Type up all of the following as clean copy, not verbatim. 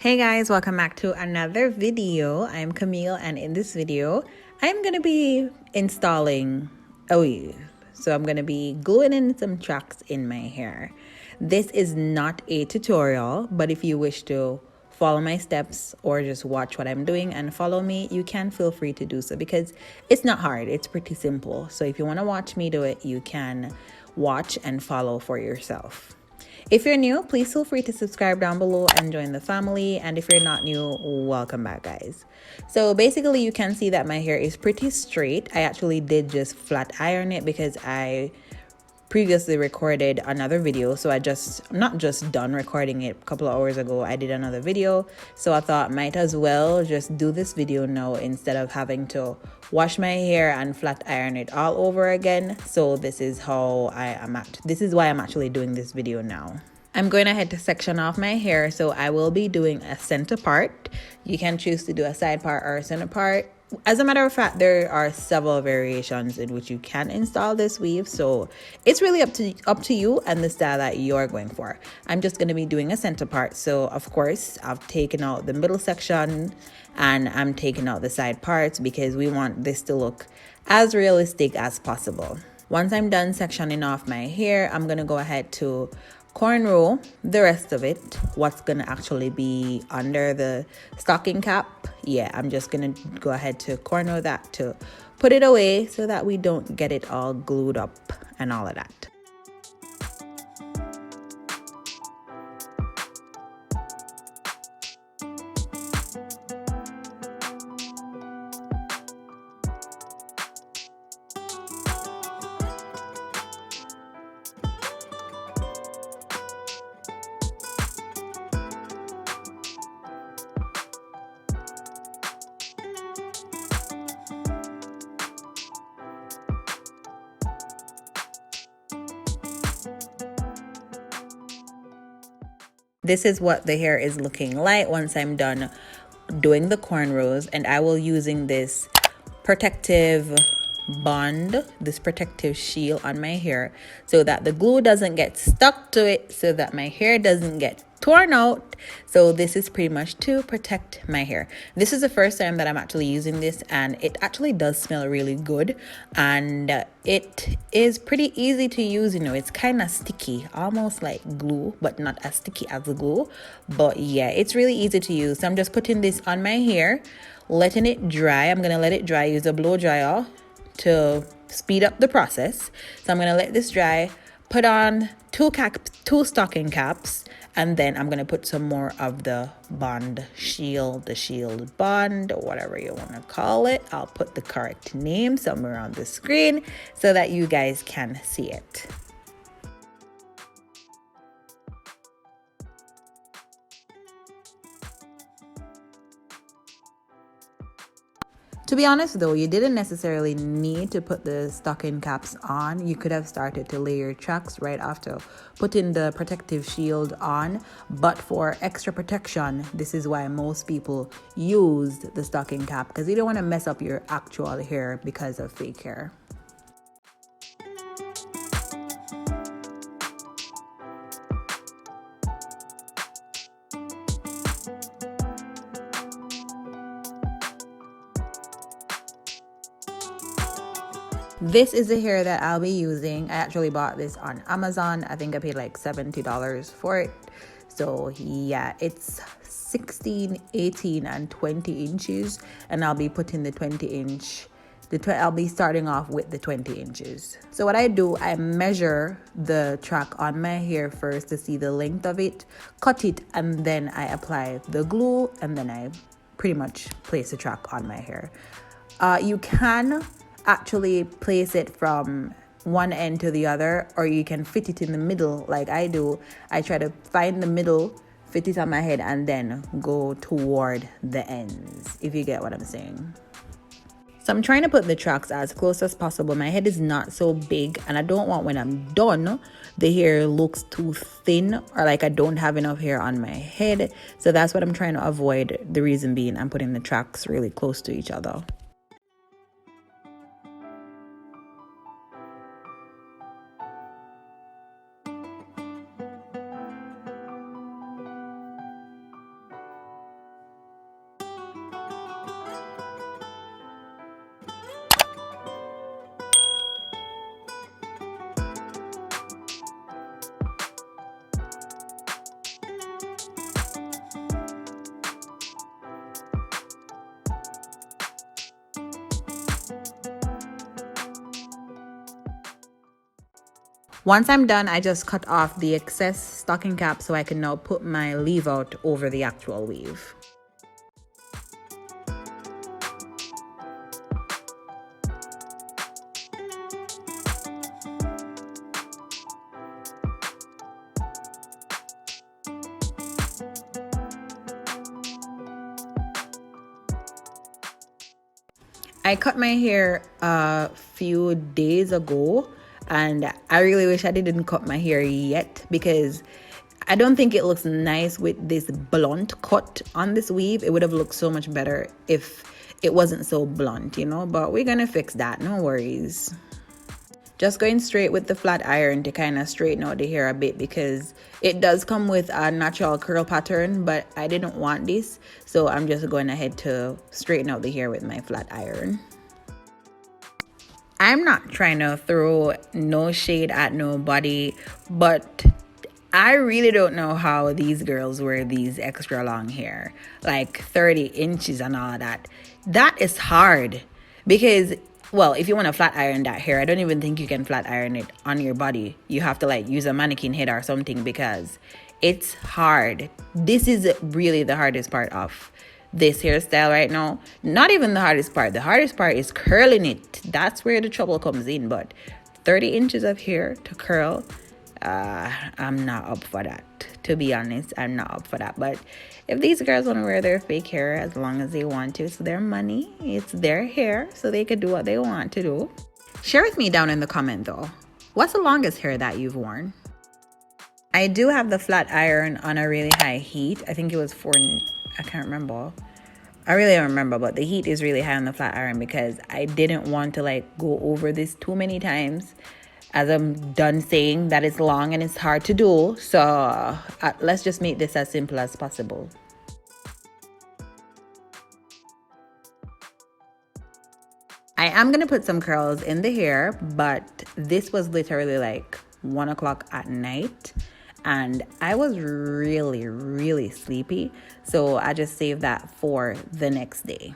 Hey guys, welcome back to another video. I'm Camille, and in this video I'm gonna be installing a weave. So I'm gonna be gluing in some tracks in my hair. This is not a tutorial, but if you wish to follow my steps or just watch what I'm doing and follow me, you can feel free to do so because it's not hard, it's pretty simple. So if you want to watch me do it, you can watch and follow for yourself. If you're new, please feel free to subscribe down below and join the family. And if you're not new, welcome back, guys. So basically, you can see that my hair is pretty straight. I actually did just flat iron it because I previously recorded another video. So I'm not just done recording it a couple of hours ago. I did another video. So I thought might as well just do this video now instead of having to wash my hair and flat iron it all over again. So this is why I'm actually doing this video now. I'm going ahead to section off my hair, so I will be doing a center part. You can choose to do a side part or a center part. As a matter of fact, there are several variations in which you can install this weave, so it's really up to you and the style that you're going for. I'm just going to be doing a center part, so of course I've taken out the middle section and I'm taking out the side parts because we want this to look as realistic as possible. Once I'm done sectioning off my hair, I'm going to go ahead to cornrow the rest of it. What's gonna actually be under the stocking cap, I'm just gonna go ahead to cornrow that to put it away so that we don't get it all glued up and all of that. This is what the hair is looking like once I'm done doing the cornrows, and I will using this protective bond, this protective shield on my hair so that the glue doesn't get stuck to it, so that my hair doesn't get torn out. So this is pretty much to protect my hair. This is the first time that I'm actually using this, and it actually does smell really good, and it is pretty easy to use. It's kind of sticky, almost like glue, but not as sticky as the glue. But yeah, it's really easy to use. So I'm just putting this on my hair, letting it dry. I'm gonna let it dry, use a blow dryer to speed up the process. So I'm gonna let this dry, put on two stocking caps, and then I'm gonna put some more of the shield bond, or whatever you want to call it. I'll put the correct name somewhere on the screen so that you guys can see it. To be honest though, you didn't necessarily need to put the stocking caps on. You could have started to lay your tracks right after putting the protective shield on. But for extra protection, this is why most people use the stocking cap, because you don't want to mess up your actual hair because of fake hair. This is the hair that I'll be using. I actually bought this on Amazon. I think I paid like $70 for it. So yeah, it's 16, 18, and 20 inches. And I'll be putting the 20 inch, I'll be starting off with the 20 inches. So what I do, I measure the track on my hair first to see the length of it, cut it, and then I apply the glue, and then I pretty much place the track on my hair. You can actually place it from one end to the other, or you can fit it in the middle like I do. I try to find the middle, fit it on my head, and then go toward the ends, if you get what I'm saying. So I'm trying to put the tracks as close as possible. My head is not so big, and I don't want, when I'm done, the hair looks too thin or like I don't have enough hair on my head. So that's what I'm trying to avoid. The reason being, I'm putting the tracks really close to each other. Once I'm done, I just cut off the excess stocking cap so I can now put my leave out over the actual weave. I cut my hair a few days ago, and I really wish I didn't cut my hair yet because I don't think it looks nice with this blunt cut on this weave. It would have looked so much better if it wasn't so blunt, you know, but we're gonna fix that, no worries. Just going straight with the flat iron to kind of straighten out the hair a bit because it does come with a natural curl pattern, but I didn't want this, so I'm just going ahead to straighten out the hair with my flat iron. I'm not trying to throw no shade at nobody, but I really don't know how these girls wear these extra long hair, like 30 inches and all of that. That is hard because, well, if you want to flat iron that hair, I don't even think you can flat iron it on your body. You have to like use a mannequin head or something because it's hard. This is really the hardest part of this hairstyle right now. Not even the hardest part. The hardest part is curling it. That's where the trouble comes in. But 30 inches of hair to curl, I'm not up for that. To be honest, I'm not up for that. But if these girls want to wear their fake hair as long as they want to, it's their money, it's their hair, so they could do what they want to do. Share with me down in the comment though, what's the longest hair that you've worn? I do have the flat iron on a really high heat. I think it was I can't remember. I really don't remember, but the heat is really high on the flat iron because I didn't want to like go over this too many times. As I'm done saying that it's long and it's hard to do, so let's just make this as simple as possible. I am gonna put some curls in the hair, but this was literally like 1 o'clock at night and I was really sleepy, so I just saved that for the next day.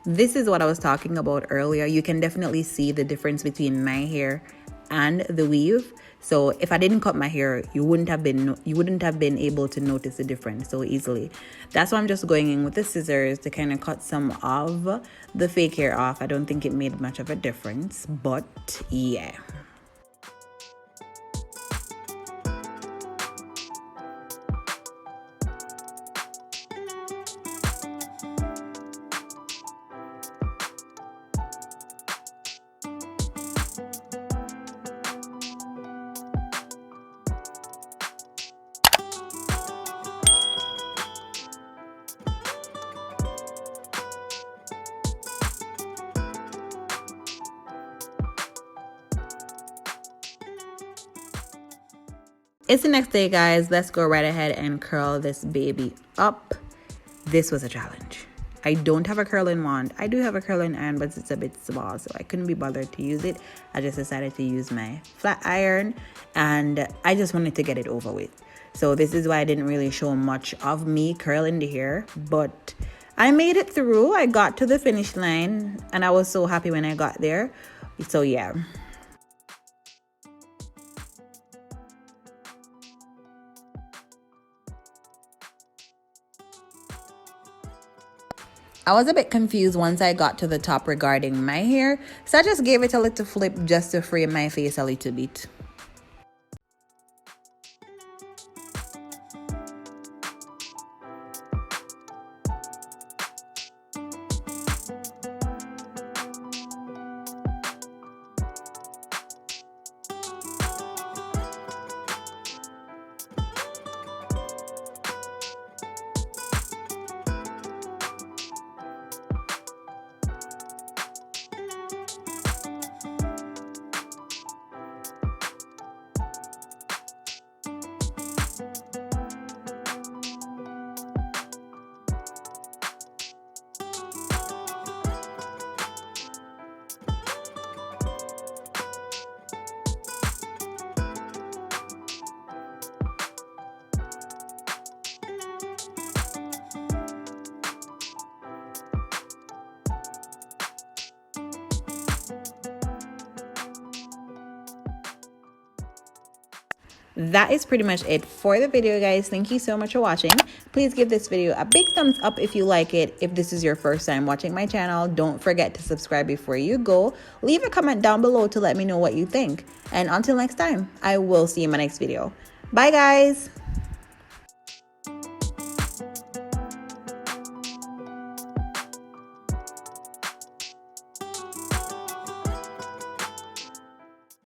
This is what I was talking about earlier. You can definitely see the difference between my hair and the weave. So if I didn't cut my hair, you wouldn't have been able to notice the difference so easily. That's why I'm just going in with the scissors to kind of cut some of the fake hair off. I don't think it made much of a difference, but yeah. It's the next day, guys. Let's go right ahead and curl this baby up. This was a challenge. I don't have a curling wand. I do have a curling iron, but it's a bit small, so I couldn't be bothered to use it. I just decided to use my flat iron, and I just wanted to get it over with. So this is why I didn't really show much of me curling the hair, but I made it through. I got to the finish line, and I was so happy when I got there. So yeah. I was a bit confused once I got to the top regarding my hair, so I just gave it a little flip just to frame my face a little bit. That is pretty much it for the video, guys. Thank you so much for watching. Please give this video a big thumbs up if you like it. If this is your first time watching my channel, don't forget to subscribe before you go. Leave a comment down below to let me know what you think. And until next time, I will see you in my next video. Bye, guys.